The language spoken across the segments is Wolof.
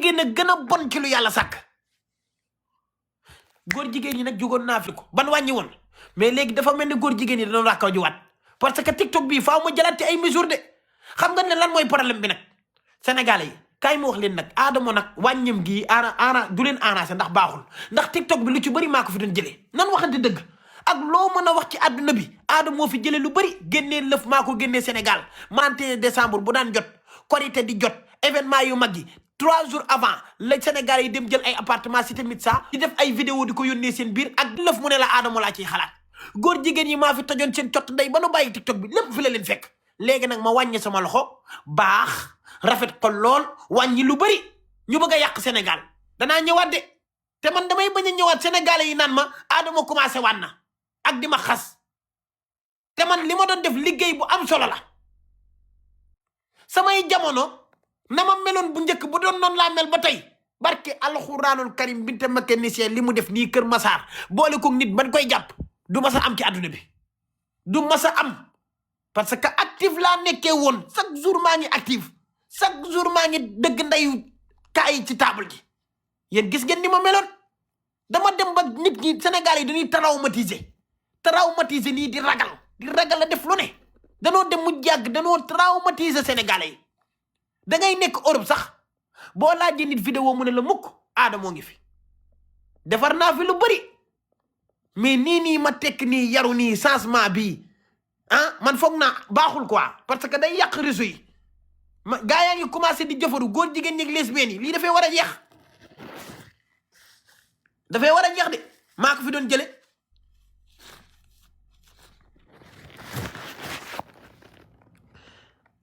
jigéen a gën a bon ci lu yàlla sàkk góor jigéen ñi nag jugoon naa fi ko ban wàññi woon mais léegi dafa mel ni góor jigéen ñi dañoo ràkkaw jiwaat parce que TikTok bii faaw ma jëlaat ci ay mesures de xam nga ne lan mooy problème bi nag Sénégalais yi kaay ma wax leen nag Adamo nag wàññim gii du leen arrangé ndax baaxul ndax TikTok bi lu ci bëri maa ko fi doon jëlee nan waxante dëgg ak loo mën a wax ci àdduna bi Adamo moo fi jëlee lu bëri génnee lëf maa ko génnee Sénégal 31 décembre bu daan jot Korité di jot événement yu mag yi 3 jours avant la Sénégalais yi dem jël ay appartement cité Mitsa di def ay vidéo di ko yónnee seen biir ak lëf mu ne la Adamo laa ciy xalaat góor jigéen yi maa fi tojoon seen cott ndey ba nu bàyyi TikTok bi lépp fi la leen fekk léegi nag ma wàññi sama loxo baax rafet xol lool wàññi lu bëri ñu bëgg a yàq Sénégal danaa ñëwaat de te man damay bañ a ñëwaat Sénégalais yi naan ma Adamo commencé waat na ak di ma xas te man li ma doon def liggéey bu am solo la samay jamono na ma meloon bu njëkk bu doon noonu laa mel ba tey barke alxuraanul karim binte mécanicien li mu def nii Kër Massar boole ko nit ban koy jàpp du ma sa am ci àdduna bi du ma sa am parce que actif laa nekkee woon chaque jour maa ngi actif chaque jour maa ngi dëgg ndeyu kaay ci table gi yéen gis ngeen ni ma meloon dama dem ba nit ñi Sénégal yi dañuy traumatiser nii di ragal la def lu ne danoo dem mu jàgg danoo traumatiser Sénégalais yi da ngay nekk Europe sax boo laajee nit vidéo mu ne la mukk Adamo ngi fi defar naa fi lu bëri mais nii ma tekk nii yaru nii changement bii man foog naa baaxul quoi parce que day yàq réseau yi gaa yaa ngi commencé di jëfaru góor jigéen ñi ak lesbiennes yi lii dafay war a jeex de maa ko fi doon jële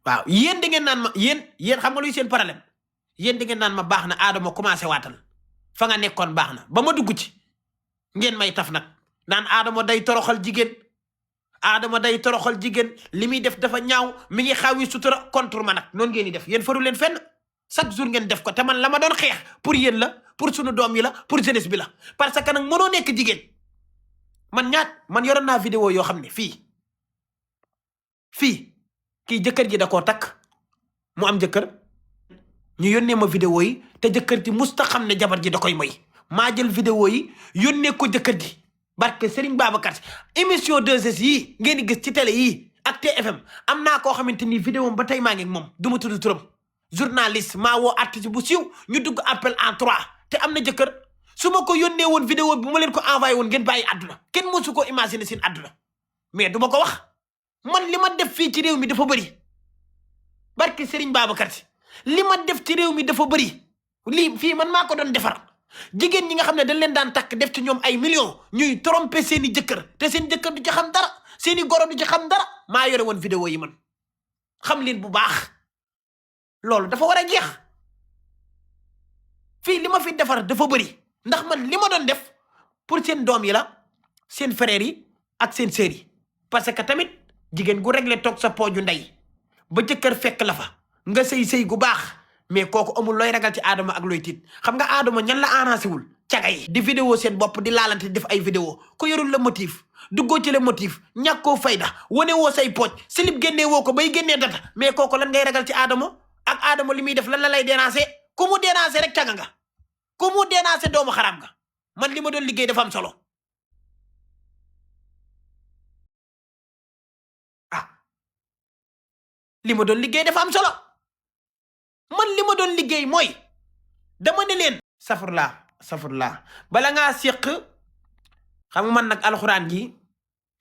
waaw yéen da ngeen naan ma yéen xam nga luy seen problème yéen da ngeen naan ma baax na Adamo commencé waatal fa nga nekkoon baax na ba ma dugg ci ngeen may taf nag naan Adamo day toroxal jigéen Adamo day toroxal jigéen li muy def dafa ñaaw mi ngi xaawi sutura contre ma nag noonu ngeen di def yéen faru leen fenn chaque jour ngeen def ko te man la ma doon xeex pour yéen la pour sunu doom yi la pour jeunesse bi la parce que nag mënoo nekk jigéen man yoroon naa vidéo yoo xam ne fii kii jëkkër ji da koo takk mu am jëkkër ñu yónnee ma vidéo yi te jëkkër ji musta xam ne jabar ji da koy moy maa jël vidéo yi yónnee ko jëkkër ji barke Serigne Babacar émission 2S yii ngeen di gis ci télé yii ak TFM am naa koo xamante ni vidéo ba tey maa ngi moom du ma tudd turam journaliste maa woo artiste bu siiw ñu dugg appel en 3 te am na jëkkër su ma ko yónnee woon vidéo bi ma leen ko envoyé woon ngeen bàyyi àdduna kenn mosu ko imaginer seen àdduna mais du ma ko wax man li ma def fii ci réew mi dafa bëri barke Serigne Babacar li ma def ci réew mi dafa bëri lii fii man maa ko doon defar jigéen ñi nga xam ne dañ leen daan takk def ci ñoom ay millions ñuy tromper seeni jëkkër te seen jëkkër du ci xam dara seeni goro du ci xam dara maa yore woon vidéo yi man xam leen bu baax loolu dafa war a jeex fii li ma fi defar dafa bëri ndax man li ma doon def pour seen doom yi la seen frères yi ak seen sœurs yi parce que tamit jigéen gu réglé toog sa pooju ndey ba jëkkër fekk la fa nga sëy gu baax mais kooku amul looy ragal ci Adamo ak looy tiit xam nga Adamo ñan la arrangé wul caga yi di vidéo seen bopp di laalante def ay vidéo ko yorul la motif duggoo ci le motif ñàkkoo fayda wane woo say pooj slip génnee woo ko bay génnee data mais kooku lan ngay ragal ci Adamo ak Adamo li muy def lan la lay déranger ku mu déranger rek caga nga ku mu déranger doomu xaraam nga man li ma doon liggéey dafa am solo li ma doon liggéey dafa am solo man li ma doon liggéey mooy dama ne leen safurlaa bala ngaa séq xam nga man nag alxuraan ji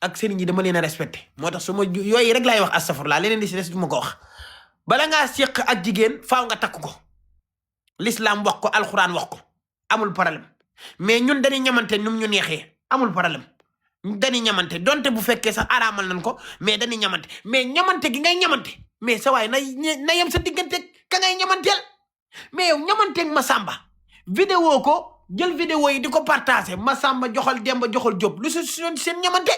ak sëriñ yi dama leen a respecté moo tax su ma yooyu rek laay wax astafurlaa leneen di si des du ma ko wax bala ngaa séq ak jigéen faaw nga takk ko l'islam wax ko alxuraan wax ko amul problème mais ñun dañuy ñamante num ñu neexee amul problème dañuy ñamante donte bu fekkee sax araamal nañ ko mais dañuy ñamante mais ñamante gi ngay ñamante mais sa waay na yem sa diggante ka ngay ñamanteel mais yow ñamanteeg Masamba vidéo ko jël vidéo yi di ko partagé Masamba joxal Demba joxal Jóob lu seen ñamante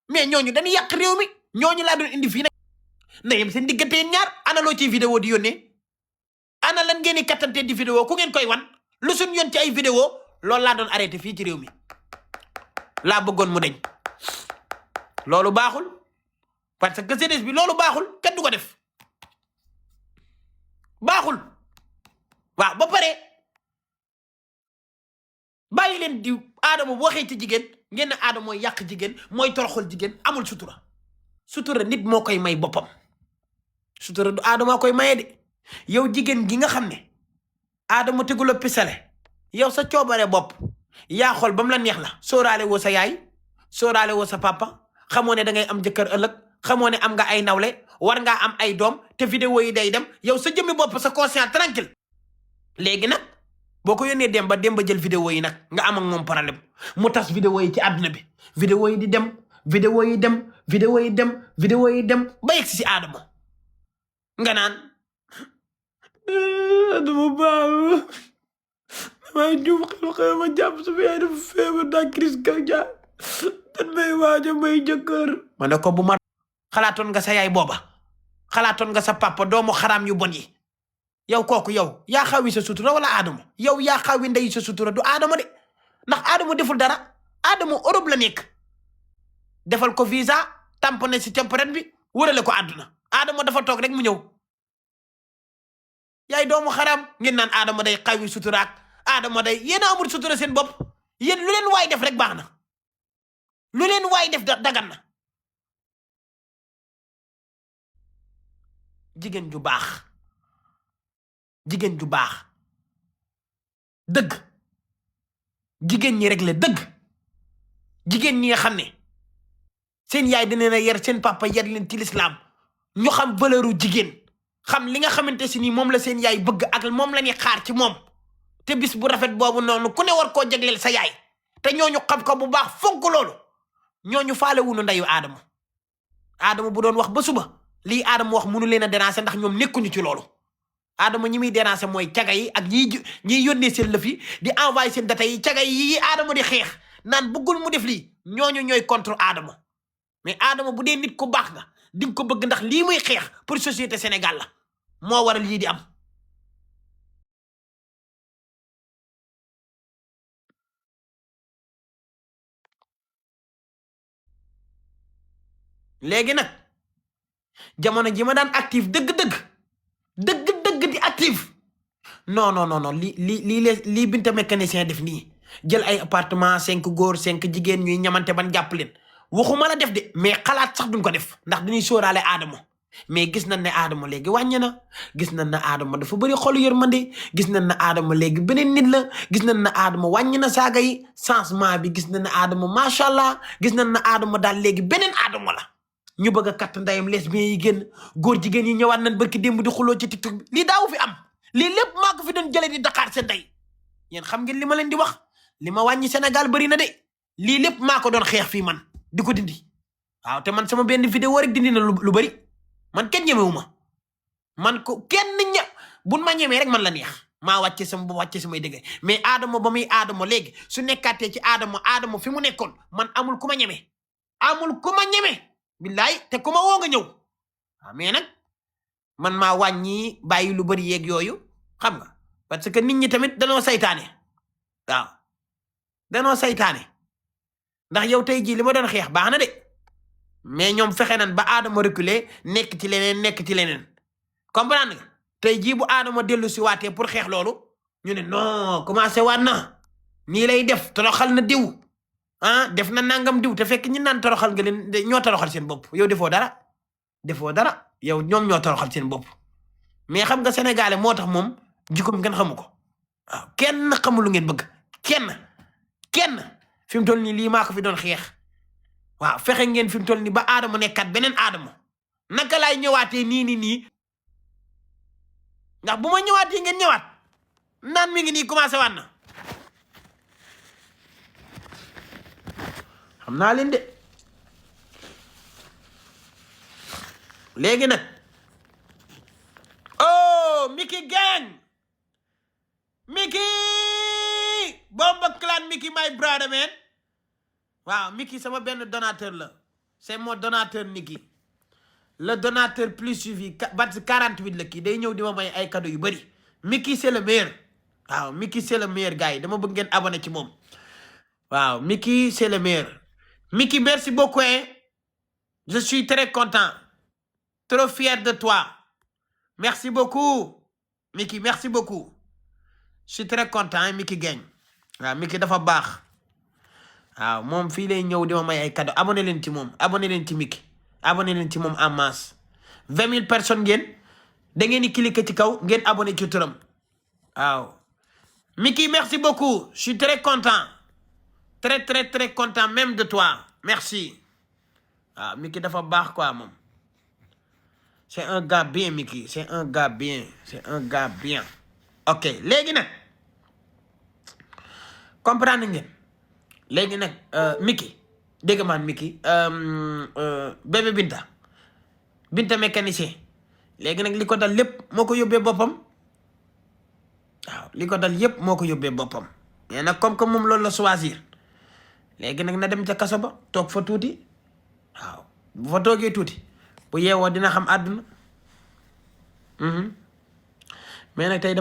mais ñooñu dañuy yàq réew mi ñooñu laa doon indi fii nag na yem seen diggante yéen ñaar ana loo ciy vidéo di yónnee ana lan ngeen di kattante di vidéo ku ngeen koy wan lu suñ yoon ci ay vidéo loolu laa doon arrêté fii ci réew mi laa bëggoon mu deñ loolu baaxul parce que jeunesse bi loolu baaxul kenn du ko def baaxul waaw ba pare leen di Adama bu waxee ci jigéen ngeen ne Adama mooy yàq jigéen mooy toroxal jigéen amul sutura sutura nit moo koy may boppam sutura du Adama koy maye de yow jigéen gi nga xam ne Adama tegula pisale yow sa coobare bopp yaa xool ba mu la neex la sóoraale woo sa yaay sóoraale woo sa papa xamoo ne da ngay am jëkkër ëllëg xamoo ne am nga ay nawle war ngaa am ay doom te vidéo yi day dem yow sa jëmmi bopp sa conscience tranquille léegi nag boo ko yónnee dem ba jël vidéo yi nag nga am ak moom problème mu tas vidéo yi ci àdduna bi vidéo yi di dem vidéo yi dem vidéo yi dem vidéo yi dem ba yegg si Adama nga naan Adama baax damay juum xel ma jàpp su yaay dafa feebar daa crise cardiaque dan may waaja may jëkkër ma ne ko bu ma xalaatoon nga sa yaay booba xalaatoon nga sa papa doomu xaraam yu bon yi yow kooku yow yaa xawi sa sutura wala Adama yow yaa xawi ndey sa sutura du Adama de ndax Adama deful dara Adama Europe la nekk defal ko visa tamponné si temporette bi wërale ko àdduna Adama dafa toog rek mu ñëw yaay doomu xaraam ngeen naan Adama day xawi suturaak Adama day yéen a amul sutura seen bopp yéen lu leen waay def rek baax na lu leen waay def dagan na jigéen ju baax jigéen ju baax dëgg jigéen ñi rek la dëgg jigéen ñi nga xam ne seen yaay dina na yar seen papa yar leen ci lislaam ñu xam valeuru jigéen xam li nga xamante si ni moom la seen yaay bëgg ak moom la ñuy xaar ci moom te bis bu rafet boobu noonu ku ne war koo jagleel sa yaay te ñooñu xam ko bu baax fonk loolu ñooñu faale wunu ndeyu Adama bu doon wax ba suba lii Adama wax mënu leen a déranger ndax ñoom nekkuñu ci loolu Adama ñi muy déranger mooy caga yi ak ñiy yónnee seen lëf yi di envoyé seen data yi caga yi Adama di xeex naan bëggul mu def lii ñooñu ñooy contre Adama mais Adama bu dee nit ku baax nga di nga ko bëgg ndax lii muy xeex pour société Sénégal la moo waral lii di am léegi nag jamono ji ma daan active dëgg-dëgg di active non lii Binta mécanicien def nii jël ay appartement 5 góor 5 jigéen ñuy ñamante ban jàpp leen waxuma la def de mais xalaat sax duñ ko def ndax dañuy sóoraale Adama mais gis nañ ne Adama léegi wàññi na gis nañ ne Adama dafa bëri xolu yërmande gis nañ ne Adama léegi beneen nit la gis nañ ne Adama wàññi na saaga yi changement bi gis nañ ne Adama macha allah gis nañ ne Adama daal léegi beneen Adama la ñu bëgg a katt ndayam lesbien yi génn góor jigéen yi ñëwaat nañ barki démb di xuloo ci TikTok bi lii daaw fi am lii lépp maa ko fi doon jëlee di Dakar seen ndey yéen xam ngeen li ma leen di wax li ma wàññi Sénégal bëri na de lii lépp maa ko doon xeex fii man di ko dindi waaw te man sama benn vidéo rek dindi na lu bëri man kenn ñemewu ma man ko kenn buñ ma ñemee rek man la neex maa wàcce sama ba wàcce samay dëgg mais Adama ba muy Adama léegi su nekkaatee ci Adama fi mu nekkoon man amul ku ma ñeme billaay te ku ma woo nga ñëw waaw mais nag man maa wàññi bàyyi lu bëri yeeg yooyu xam nga parce que nit ñi tamit danoo saytaane waaw danoo saytaane ndax yow tey jii li ma doon xeex baax na de mais ñoom fexe nan ba Adama reculer nekk ci leneen comprendre nga tey jii bu Adama dellu si waatee pour xeex loolu ñu ne non commencé waat na nii lay def toroxal na diw def na nangam diw te fekk ñi naan toroxal nga leen ñoo toroxal seen bopp yow defoo dara yow ñoom ñoo toroxal seen bopp mais xam nga sénégalais moo tax moom jikkoom kenn xamu ko waaw kenn xamul lu ngeen bëgg kenn fi mu toll nii lii maa ko fi doon xeex waaw fexe ngeen fi mu toll nii ba Adama nekkat beneen Adama naka laay ñëwaatee nii ndax bu ma ñëwaatee ngeen ñëwaat naan mi ngi nii commencé waat na xam naa leen de léegi nag oh Mickey gang Mickey Bomba Clan Mickey my brother man waaw Mickey sama benn donateur la c'est mon donateur Mickey le donateur plus suivi bat 48 la kii day ñëw di ma may ay cadeau yu bëri Mickey c'est le meilleur waaw Mickey c'est le meilleur gars yi dama bëgg ngeen abonné ci moom waaw Mickey c'est le meilleur Mickey merci beaucoup hein je suis très content trop fier de toi merci beaucoup Mickey merci beaucoup je suis très content hein Mickey gagne waaw Miki dafa baax waaw moom fii lay ñëw di ma may ay cadeau abonné leen ci moom abonné leen ci Miki abonné leen ci moom en masse 20 000 personnes ngeen da ngeen di cliquer ci kaw ngeen abonné ci turam waaw Miki merci beaucoup je suis très content très content même de toi merci waaw Miki dafa baax quoi moom c'est un gars bien Miki c'est un gars bien ok léegi nag comprendre ngeen léegi nag Miki dégg maan Miki bébé Binta mécanicien léegi nag li ko dal lépp moo ko yóbbee boppam waaw li ko dal yépp moo ko yóbbee boppam mais nag comme que moom loolu la choisir léegi nag na dem ca kaso ba toog fa tuuti waaw bu fa toogee tuuti bu yeewoo dina xam àdduna mais nag tey